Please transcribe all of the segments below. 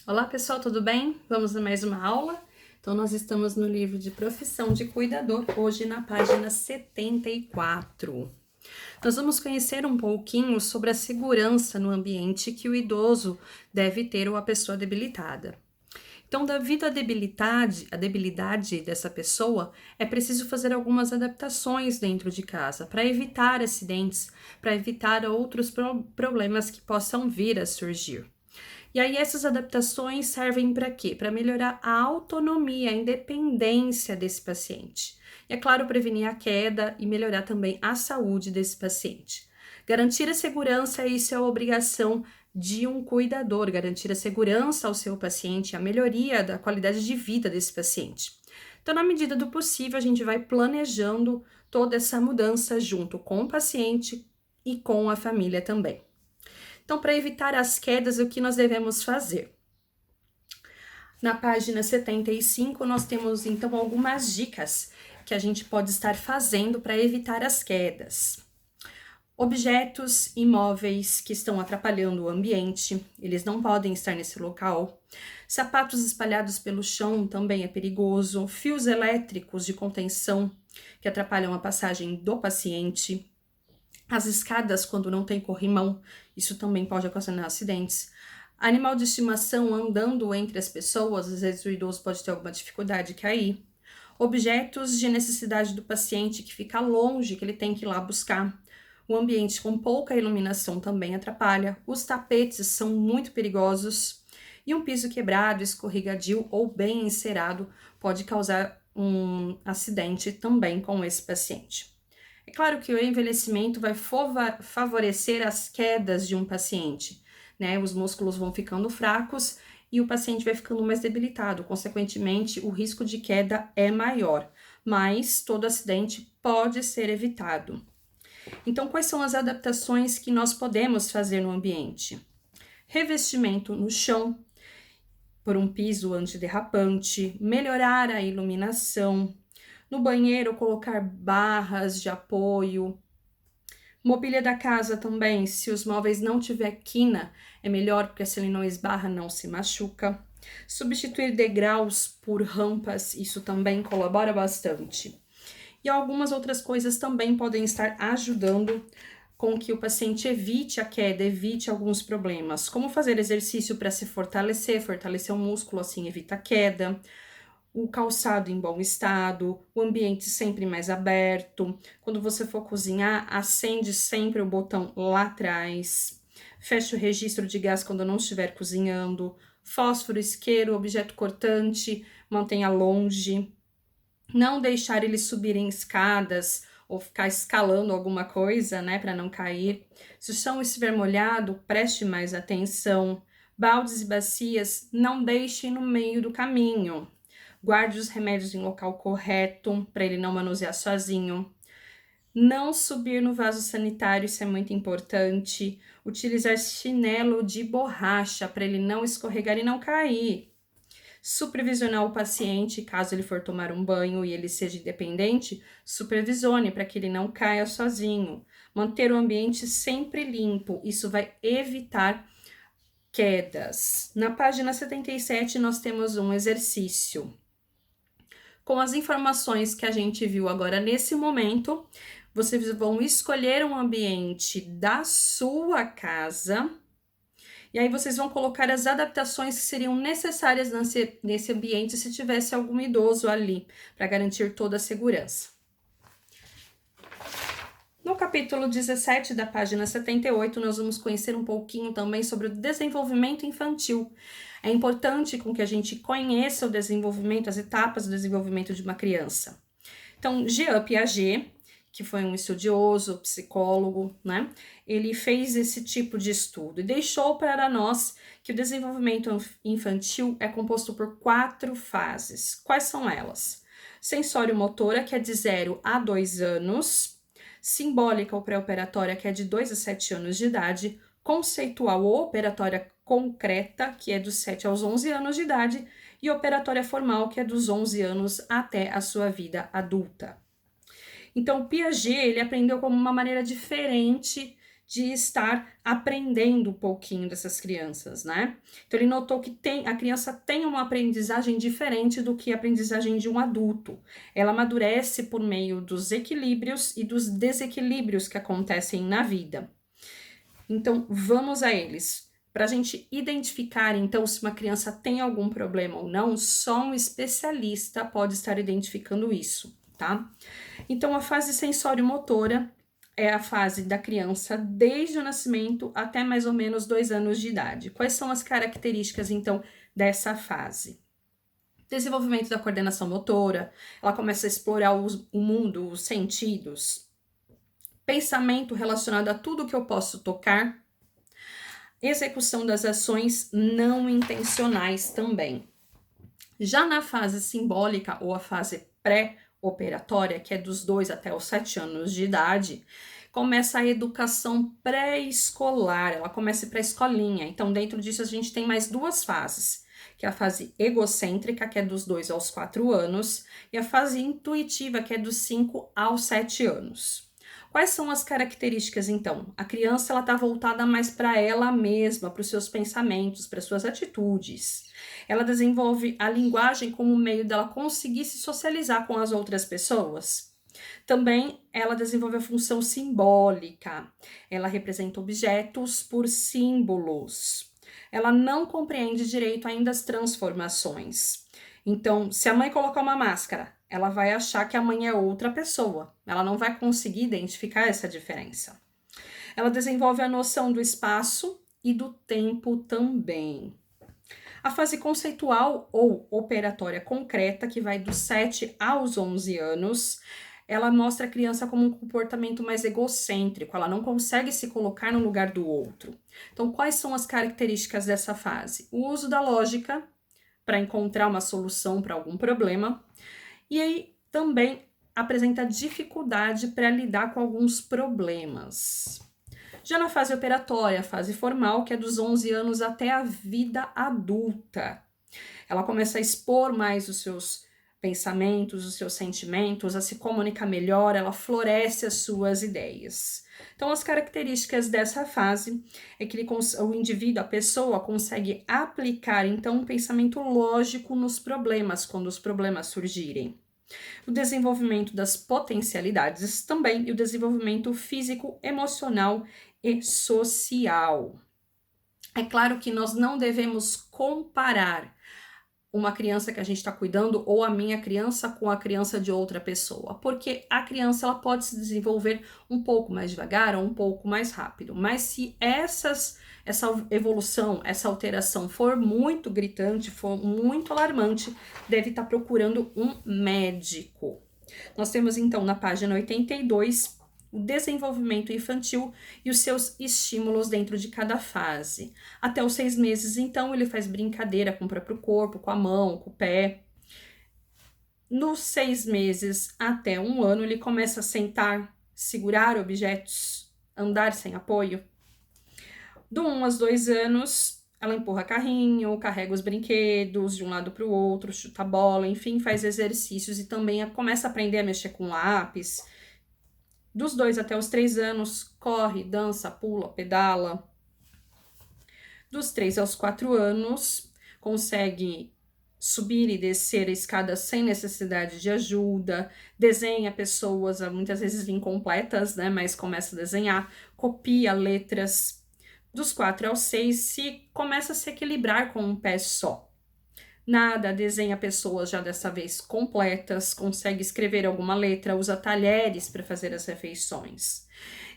Olá pessoal, tudo bem? Vamos a mais uma aula? Então nós estamos no livro de Profissão de Cuidador, hoje na página 74. Nós vamos conhecer um pouquinho sobre a segurança no ambiente que o idoso deve ter ou a pessoa debilitada. Então, devido à debilidade dessa pessoa, é preciso fazer algumas adaptações dentro de casa para evitar acidentes, para evitar outros problemas que possam vir a surgir. E aí essas adaptações servem para quê? Para melhorar a autonomia, a independência desse paciente. E é claro, prevenir a queda e melhorar também a saúde desse paciente. Garantir a segurança, isso é a obrigação de um cuidador, garantir a segurança ao seu paciente, a melhoria da qualidade de vida desse paciente. Então, na medida do possível, a gente vai planejando toda essa mudança junto com o paciente e com a família também. Então, para evitar as quedas, o que nós devemos fazer? Na página 75, nós temos então algumas dicas que a gente pode estar fazendo para evitar as quedas. Objetos imóveis que estão atrapalhando o ambiente, eles não podem estar nesse local. Sapatos espalhados pelo chão também é perigoso. Fios elétricos de contenção que atrapalham a passagem do paciente. As escadas, quando não tem corrimão, isso também pode ocasionar acidentes. Animal de estimação andando entre as pessoas, às vezes o idoso pode ter alguma dificuldade de cair. Objetos de necessidade do paciente que fica longe, que ele tem que ir lá buscar. O ambiente com pouca iluminação também atrapalha. Os tapetes são muito perigosos. E um piso quebrado, escorregadio ou bem encerado pode causar um acidente também com esse paciente. É claro que o envelhecimento vai favorecer as quedas de um paciente, né? Os músculos vão ficando fracos e o paciente vai ficando mais debilitado, consequentemente, o risco de queda é maior, mas todo acidente pode ser evitado. Então, quais são as adaptações que nós podemos fazer no ambiente? Revestimento no chão, por um piso antiderrapante, melhorar a iluminação. No banheiro, colocar barras de apoio. Mobília da casa também, se os móveis não tiver quina, é melhor, porque se ele não esbarra, não se machuca. Substituir degraus por rampas, isso também colabora bastante. E algumas outras coisas também podem estar ajudando com que o paciente evite a queda, evite alguns problemas, como fazer exercício para se fortalecer o músculo, assim evita a queda. O calçado em bom estado, o ambiente sempre mais aberto. Quando você for cozinhar, acende sempre o botão lá atrás. Feche o registro de gás quando não estiver cozinhando. Fósforo, isqueiro, objeto cortante, mantenha longe. Não deixar eles subirem escadas ou ficar escalando alguma coisa, né, para não cair. Se o chão estiver molhado, preste mais atenção. Baldes e bacias, não deixe no meio do caminho. Guarde os remédios em local correto, para ele não manusear sozinho. Não subir no vaso sanitário, isso é muito importante. Utilizar chinelo de borracha, para ele não escorregar e não cair. Supervisionar o paciente, caso ele for tomar um banho e ele seja independente, supervisione para que ele não caia sozinho. Manter o ambiente sempre limpo, isso vai evitar quedas. Na página 77, nós temos um exercício. Com as informações que a gente viu agora nesse momento, vocês vão escolher um ambiente da sua casa e aí vocês vão colocar as adaptações que seriam necessárias nesse ambiente se tivesse algum idoso ali, para garantir toda a segurança. No capítulo 17 da página 78, nós vamos conhecer um pouquinho também sobre o desenvolvimento infantil. É importante com que a gente conheça o desenvolvimento, as etapas do desenvolvimento de uma criança. Então, Jean Piaget, que foi um estudioso, psicólogo, né? Ele fez esse tipo de estudo e deixou para nós que o desenvolvimento infantil é composto por 4 fases. Quais são elas? Sensório-motora, que é de 0 a 2 anos. Simbólica ou pré-operatória, que é de 2 a 7 anos de idade. Conceitual ou operatória concreta, que é dos 7 aos 11 anos de idade. E operatória formal, que é dos 11 anos até a sua vida adulta. Então, Piaget, ele aprendeu como uma maneira diferente de estar aprendendo um pouquinho dessas crianças, né? Então ele notou que a criança tem uma aprendizagem diferente do que a aprendizagem de um adulto. Ela amadurece por meio dos equilíbrios e dos desequilíbrios que acontecem na vida. Então vamos a eles. Para a gente identificar, então, se uma criança tem algum problema ou não, só um especialista pode estar identificando isso, tá? Então, a fase sensório-motora é a fase da criança desde o nascimento até mais ou menos 2 anos de idade. Quais são as características, então, dessa fase? Desenvolvimento da coordenação motora, ela começa a explorar o mundo, os sentidos, pensamento relacionado a tudo que eu posso tocar, execução das ações não intencionais também. Já na fase simbólica ou a fase pré-operatória, que é dos 2 até os 7 anos de idade, começa a educação pré-escolar, ela começa para a escolinha. Então, dentro disso, a gente tem mais 2 fases, que é a fase egocêntrica, que é dos 2 aos 4 anos, e a fase intuitiva, que é dos 5 aos 7 anos. Quais são as características, então? A criança ela está voltada mais para ela mesma, para os seus pensamentos, para suas atitudes. Ela desenvolve a linguagem como meio dela conseguir se socializar com as outras pessoas. Também ela desenvolve a função simbólica. Ela representa objetos por símbolos. Ela não compreende direito ainda as transformações. Então, se a mãe colocar uma máscara, ela vai achar que a mãe é outra pessoa. Ela não vai conseguir identificar essa diferença. Ela desenvolve a noção do espaço e do tempo também. A fase conceitual ou operatória concreta, que vai dos 7 aos 11 anos, ela mostra a criança como um comportamento mais egocêntrico, ela não consegue se colocar no lugar do outro. Então, quais são as características dessa fase? O uso da lógica para encontrar uma solução para algum problema, e aí também apresenta dificuldade para lidar com alguns problemas. Já na fase operatória, a fase formal, que é dos 11 anos até a vida adulta, ela começa a expor mais os seus pensamentos, os seus sentimentos, a se comunicar melhor, ela floresce as suas ideias. Então, as características dessa fase é que o indivíduo, a pessoa, consegue aplicar, então, um pensamento lógico nos problemas, quando os problemas surgirem. O desenvolvimento das potencialidades também e o desenvolvimento físico, emocional e social. É claro que nós não devemos comparar uma criança que a gente está cuidando ou a minha criança com a criança de outra pessoa, porque a criança ela pode se desenvolver um pouco mais devagar ou um pouco mais rápido, mas se essa evolução, essa alteração for muito gritante, for muito alarmante, deve estar procurando um médico. Nós temos então na página 82 o desenvolvimento infantil e os seus estímulos dentro de cada fase. Até os 6 meses, então, ele faz brincadeira com o próprio corpo, com a mão, com o pé. Nos 6 meses até 1 ano, ele começa a sentar, segurar objetos, andar sem apoio. Do 1 aos 2 anos, ela empurra carrinho, carrega os brinquedos de um lado para o outro, chuta bola, enfim, faz exercícios e também começa a aprender a mexer com lápis. Dos 2 até os 3 anos, corre, dança, pula, pedala. Dos 3 aos 4 anos, consegue subir e descer a escada sem necessidade de ajuda, desenha pessoas, muitas vezes incompletas, né, mas começa a desenhar, copia letras. Dos 4 aos 6, começa a se equilibrar com um pé só. Nada, desenha pessoas já dessa vez completas, consegue escrever alguma letra, usa talheres para fazer as refeições.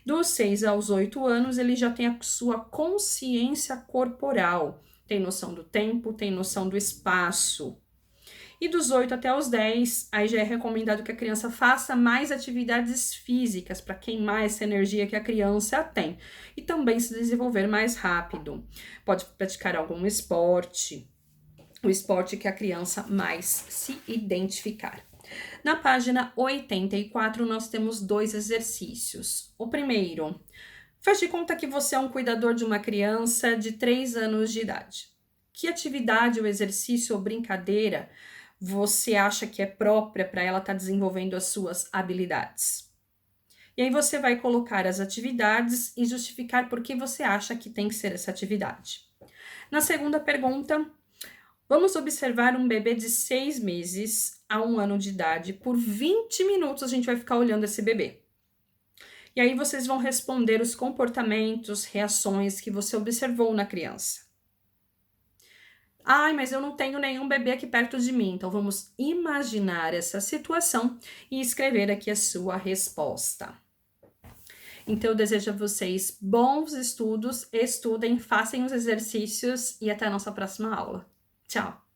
Dos 6 aos 8 anos, ele já tem a sua consciência corporal, tem noção do tempo, tem noção do espaço. E dos 8 até os 10, aí já é recomendado que a criança faça mais atividades físicas para queimar essa energia que a criança tem e também se desenvolver mais rápido. Pode praticar algum esporte, o esporte que a criança mais se identificar. Na página 84, nós temos 2 exercícios. O primeiro, faz de conta que você é um cuidador de uma criança de 3 anos de idade. Que atividade ou exercício ou brincadeira você acha que é própria para ela estar desenvolvendo as suas habilidades? E aí você vai colocar as atividades e justificar por que você acha que tem que ser essa atividade. Na segunda pergunta, vamos observar um bebê de 6 meses a 1 ano de idade. Por 20 minutos a gente vai ficar olhando esse bebê. E aí vocês vão responder os comportamentos, reações que você observou na criança. Ai, mas eu não tenho nenhum bebê aqui perto de mim. Então vamos imaginar essa situação e escrever aqui a sua resposta. Então eu desejo a vocês bons estudos, estudem, façam os exercícios e até a nossa próxima aula. Tchau!